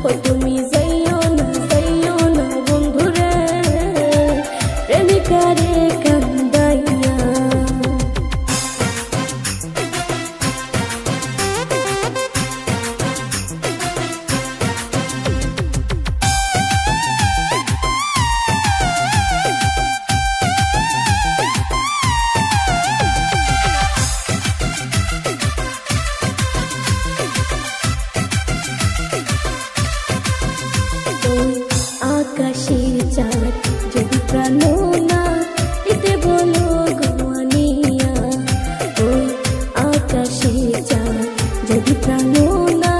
ও তুমি যাইও না বন্ধুরে প্রেমিকারে কান্দাইয়া। আকাশের চাঁদ যদি প্রাণ না দিতে বলো গোয়ানিয়া, ওই আকাশের চাঁদ যদি প্রাণ না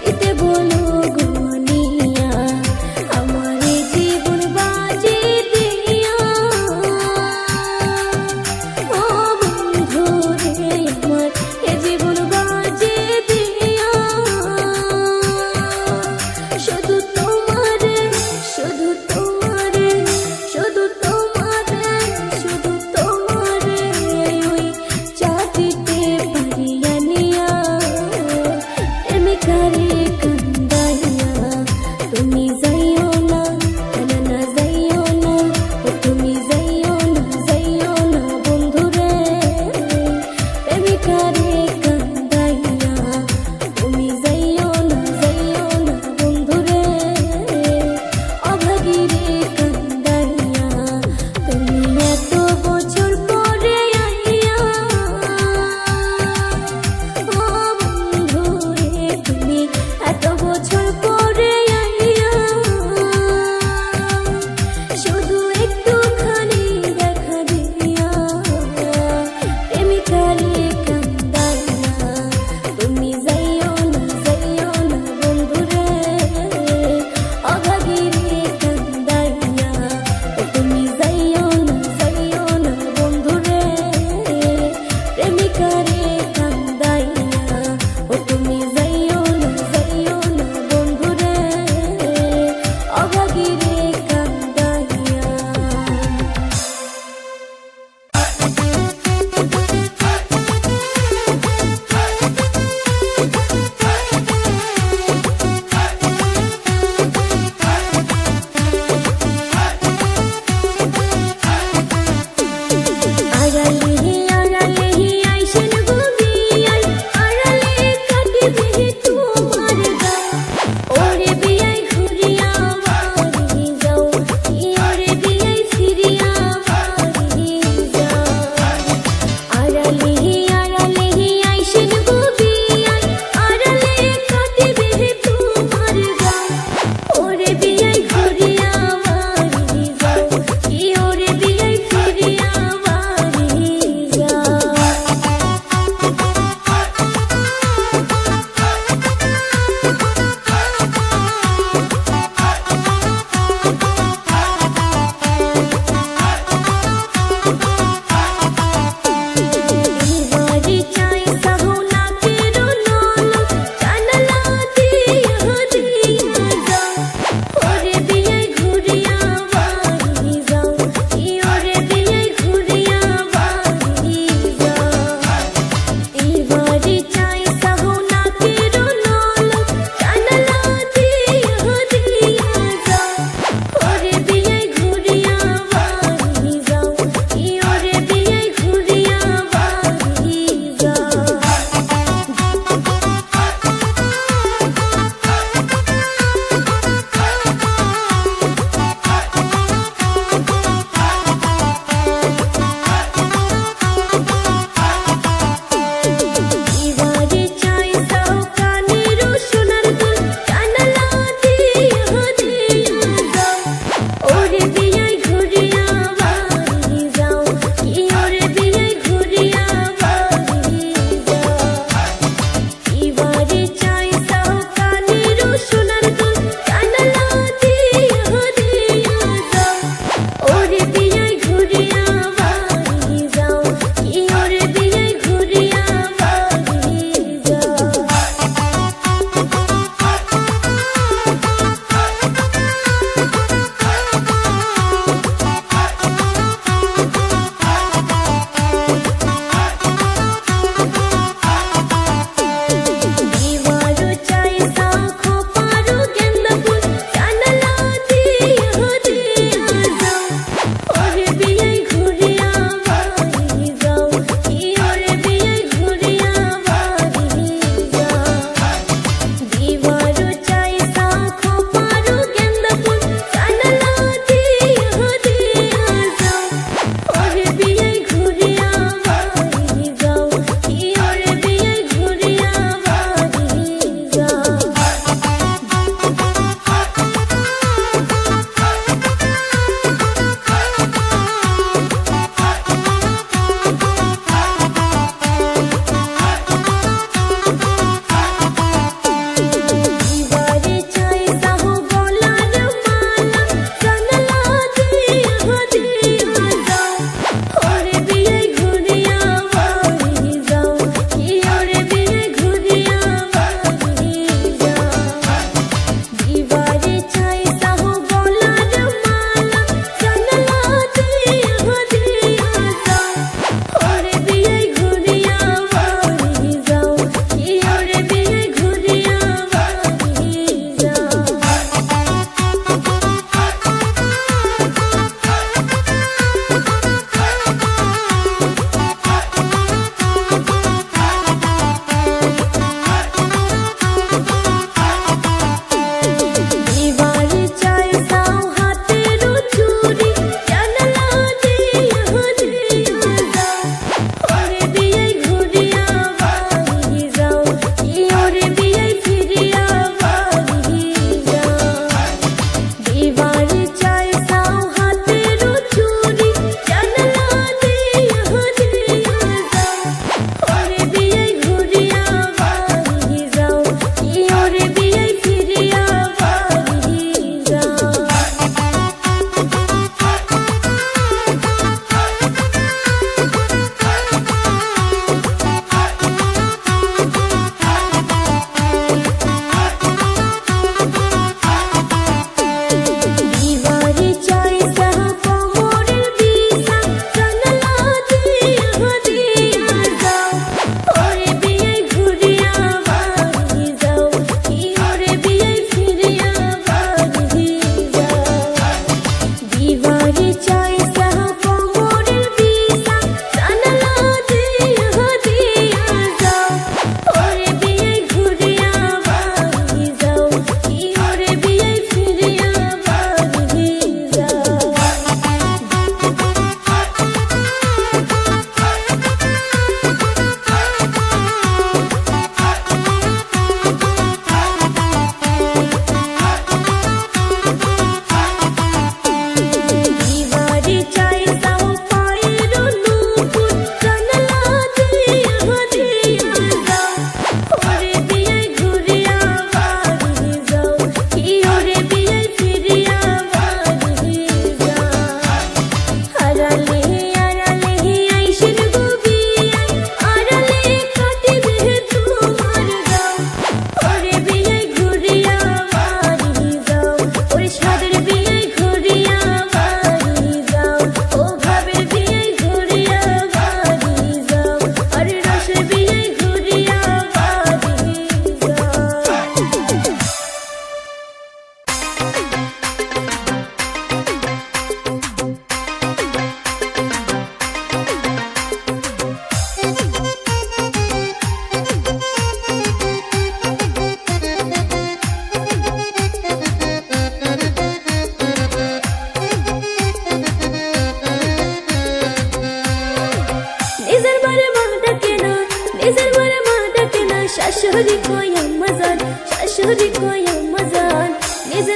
দিতে বলো গোয়ানিয়া, আমার জীবন বাজি দিয়া ও বন্ধু রে, আমার জীবন বাজি দিয়া শুধু তোমারে, শুধু তোমারে, শুধু তোমারে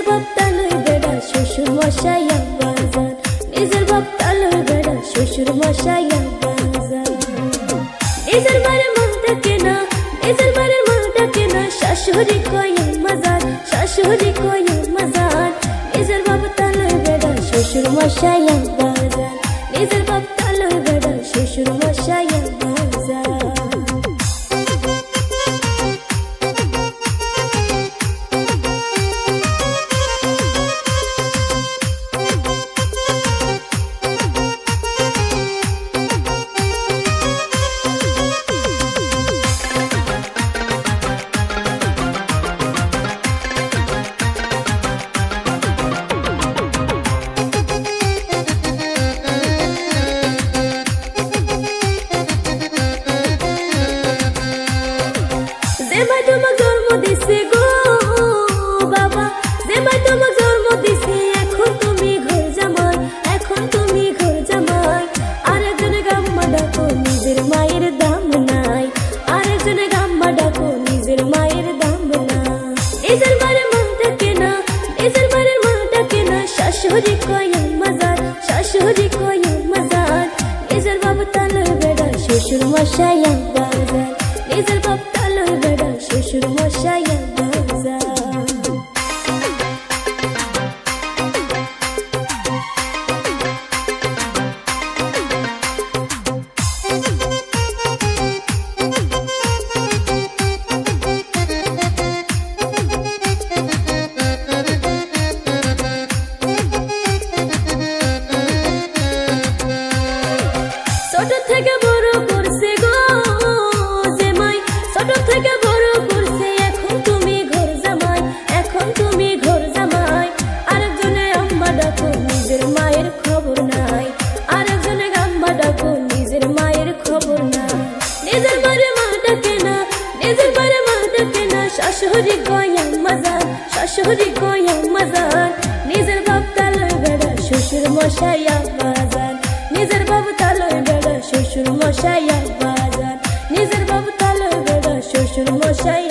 নিজের বাপ তালুই বেড়া শ্বশুর মশাই আব্বাজান, নিজের বাপ তালুই বেড়া শ্বশুর মশাই আব্বাজান। নিজের বাড়ির মাটাকে না, নিজের বাড়ির মাটাকে না, শাশুড়ি কয় আম্মাজান, শাশুড়ি কয় আম্মাজান। নিজের বাপ তালুই বেড়া শ্বশুর মশাই আব্বাজান, নিজের বাপ তালুই বেড়া শ্বশুর মশাই আব্বাজান। যেমাই তোমাক জন্ম দিছে গো বাবা, যেমাই তোমাক জন্ম দিছে, এখন তুমি ঘর জামাই, এখন তুমি ঘর জামাই। আরেকজনে গাম্মা ডাকো নিজের মায়ের দাম নাই, আরেকজনে গাম্মা ডাকো নিজের মায়ের দাম নাই। নিজের বাড়ির মাটাকে না, নিজের বাড়ির মাটাকে না, শাশুড়ি কয় আম্মাজান, শাশুড়ি কয় আম্মাজান। নিজের বাবা তালুই বেড়া শ্বশুর মশাই আব্বাজান, নিজের বাপ তালুই বেড়া শ্বশুর মশাই আব্বাজান। ছোট থেকে বড় করছে গো যেমাই, ছোট থেকে বড় করছে, এখন তুমি ঘর জামাই, এখন তুমি ঘর জামাই। আরেকজনে আম্মা ডাকো নিজের মায়ের খবর নাই, আরেকজনে আম্মা ডাকো নিজের মায়ের খবর নাই। নিজের বাড়ির মাটাকে না, নিজের বাড়ির মাটাকে না, শাশুড়ি কয় আম্মাজান, শাশুড়ি কয় আম্মাজান। নিজের বাপ তালুই বেড়া শ্বশুর মশাই আব্বাজান, নিজের বাপ তালুই বেড়া শ্বশুর মশাই আব্বাজান, নিজের বাপ তালুই বেড়া শ্বশুর মশাই